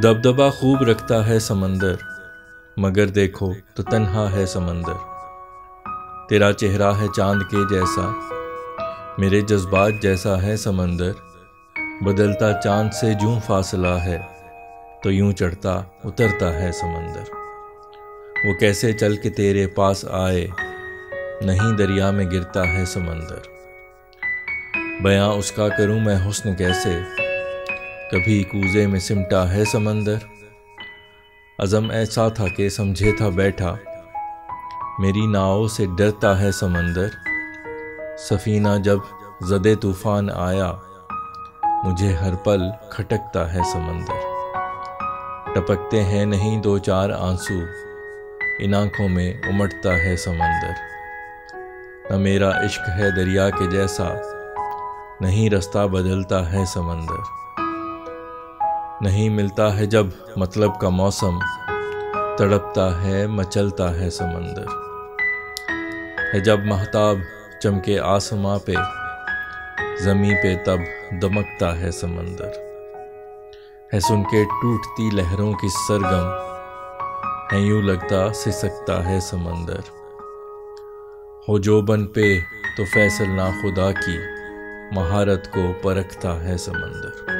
दबदबा खूब रखता है समंदर, मगर देखो तो तन्हा है समंदर। तेरा चेहरा है चांद के जैसा, मेरे जज्बात जैसा है समंदर। बदलता चांद से जूं फासला है, तो यूं चढ़ता उतरता है समंदर। वो कैसे चल के तेरे पास आए, नहीं दरिया में गिरता है समंदर। बयां उसका करूं मैं हुस्न कैसे, कभी कूजे में सिमटा है समंदर। अज़म ऐसा था कि समझे था बैठा, मेरी नाव से डरता है समंदर। सफीना जब ज़दे तूफ़ान आया, मुझे हर पल खटकता है समंदर। टपकते हैं नहीं दो चार आंसू, इन आँखों में उमड़ता है समंदर। न मेरा इश्क है दरिया के जैसा, नहीं रास्ता बदलता है समंदर। नहीं मिलता है जब मतलब का मौसम, तड़पता है मचलता है समंदर। है जब महताब चमके आसमां पे, ज़मीं पे तब दमकता है समंदर। है सुन के टूटती लहरों की सरगम, है यूं लगता सिसकता है समंदर। हो जो बन पे तो फैसल ना खुदा की, महारत को परखता है समंदर।